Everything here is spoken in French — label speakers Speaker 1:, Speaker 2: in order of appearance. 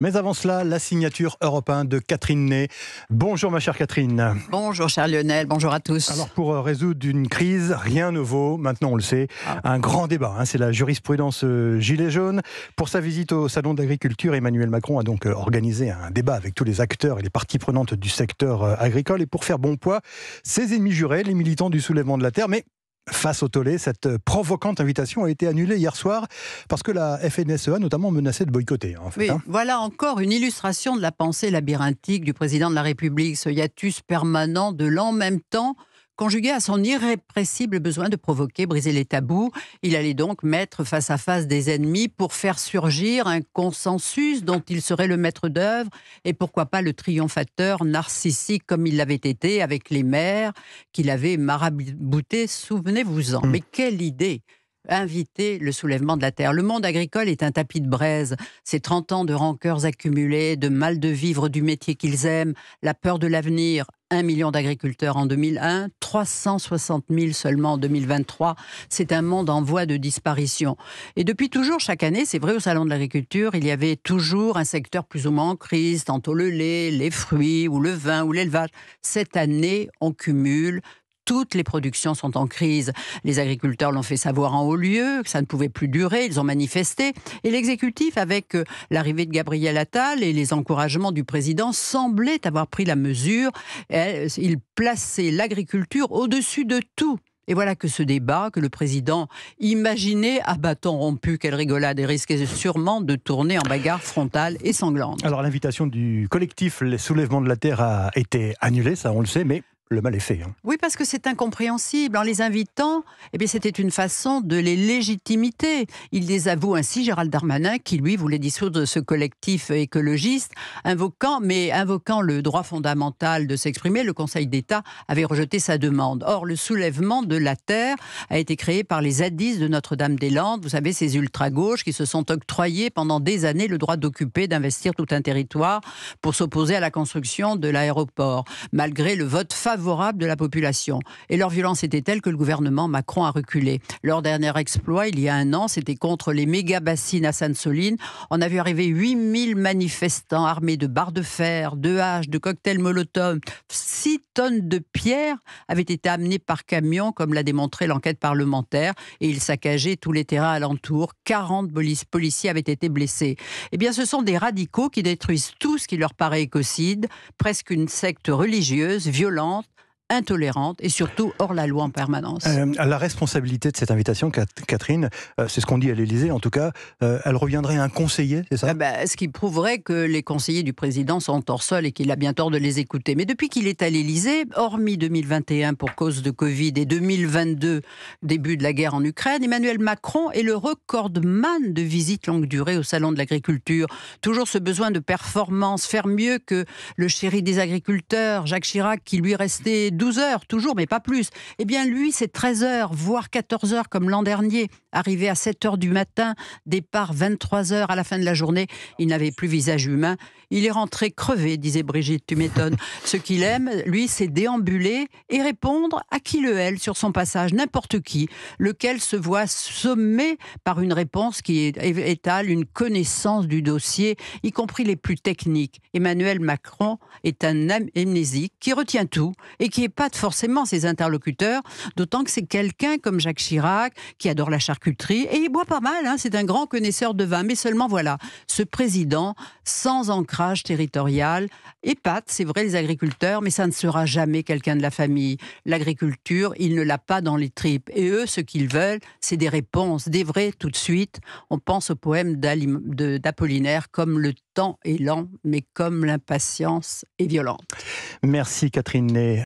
Speaker 1: Mais avant cela, la signature Europe 1 de Catherine Ney. Bonjour ma chère Catherine.
Speaker 2: Bonjour cher Lionel, bonjour à tous.
Speaker 1: Alors pour résoudre une crise, rien ne vaut, maintenant on le sait, un grand débat. C'est la jurisprudence Gilets jaunes. Pour sa visite au Salon de l'Agriculture, Emmanuel Macron a donc organisé un débat avec tous les acteurs et les parties prenantes du secteur agricole. Et pour faire bon poids, ses ennemis jurés, les militants du soulèvement de la terre. Mais face au tollé, cette provocante invitation a été annulée hier soir parce que la FNSEA notamment menaçait de boycotter.
Speaker 2: Oui, voilà encore une illustration de la pensée labyrinthique du président de la République, ce hiatus permanent de l'en même temps, conjugué à son irrépressible besoin de provoquer, briser les tabous. Il allait donc mettre face à face des ennemis pour faire surgir un consensus dont il serait le maître d'œuvre et pourquoi pas le triomphateur narcissique comme il l'avait été avec les maires qu'il avait maraboutés, souvenez-vous-en. Mais quelle idée! Inviter le soulèvement de la terre. Le monde agricole est un tapis de braise. Ces 30 ans de rancœurs accumulées, de mal de vivre du métier qu'ils aiment, la peur de l'avenir. 1 million d'agriculteurs en 2001, 360 000 seulement en 2023. C'est un monde en voie de disparition. Et depuis toujours, chaque année, c'est vrai, au Salon de l'Agriculture, il y avait toujours un secteur plus ou moins en crise, tantôt le lait, les fruits, ou le vin, ou l'élevage. Cette année, on cumule. Toutes les productions sont en crise. Les agriculteurs l'ont fait savoir en haut lieu, que ça ne pouvait plus durer, ils ont manifesté. Et l'exécutif, avec l'arrivée de Gabriel Attal et les encouragements du président, semblait avoir pris la mesure. Il plaçait l'agriculture au-dessus de tout. Et voilà que ce débat, que le président imaginait à bâton rompu, quelle rigolade, et risquait sûrement de tourner en bagarre frontale et sanglante.
Speaker 1: Alors l'invitation du collectif Les Soulèvements de la Terre a été annulée, ça on le sait, mais le mal est fait.
Speaker 2: Oui, parce que c'est incompréhensible. En les invitant, c'était une façon de les légitimer. Il désavoue ainsi Gérald Darmanin, qui lui voulait dissoudre ce collectif écologiste, invoquant le droit fondamental de s'exprimer. Le Conseil d'État avait rejeté sa demande. Or, le soulèvement de la terre a été créé par les zadistes de Notre-Dame-des-Landes. Vous savez, ces ultra-gauches qui se sont octroyés pendant des années le droit d'occuper, d'investir tout un territoire pour s'opposer à la construction de l'aéroport, malgré le vote favorable de la population. Et leur violence était telle que le gouvernement Macron a reculé. Leur dernier exploit, il y a un an, c'était contre les méga-bassines à Sainte-Soline. On a vu arriver 8000 manifestants armés de barres de fer, de haches, de cocktails Molotov. 6 tonnes de pierres avaient été amenées par camion, comme l'a démontré l'enquête parlementaire, et ils saccageaient tous les terrains alentours. 40 policiers avaient été blessés. Eh bien, ce sont des radicaux qui détruisent tout ce qui leur paraît écocide, presque une secte religieuse, violente, intolérante et surtout hors la loi en permanence.
Speaker 1: La responsabilité de cette invitation, Catherine, c'est ce qu'on dit à l'Élysée en tout cas, elle reviendrait à un conseiller, c'est ça ?
Speaker 2: Ce qui prouverait que les conseillers du président sont hors sol et qu'il a bien tort de les écouter. Mais depuis qu'il est à l'Élysée, hormis 2021 pour cause de Covid et 2022, début de la guerre en Ukraine, Emmanuel Macron est le recordman de visites longue durée au Salon de l'Agriculture. Toujours ce besoin de performance, faire mieux que le chéri des agriculteurs, Jacques Chirac, qui lui restait 12 heures, toujours, mais pas plus. Eh bien, lui, c'est 13 heures, voire 14 heures, comme l'an dernier. Arrivé à 7 heures du matin, départ 23 heures à la fin de la journée. Il n'avait plus visage humain. Il est rentré crevé, disait Brigitte, tu m'étonnes. Ce qu'il aime, lui, c'est déambuler et répondre à qui le hèle sur son passage, n'importe qui, lequel se voit sommé par une réponse qui étale une connaissance du dossier, y compris les plus techniques. Emmanuel Macron est un amnésique qui retient tout et qui épate forcément ses interlocuteurs, d'autant que c'est quelqu'un comme Jacques Chirac qui adore la charcuterie et il boit pas mal, c'est un grand connaisseur de vin. Mais seulement voilà, ce président sans ancrage territorial épate, c'est vrai, les agriculteurs, mais ça ne sera jamais quelqu'un de la famille. L'agriculture, il ne l'a pas dans les tripes. Et eux, ce qu'ils veulent, c'est des réponses, des vraies tout de suite. On pense au poème d'Apollinaire, comme le temps est lent, mais comme l'impatience est violente.
Speaker 1: Merci Catherine Ney.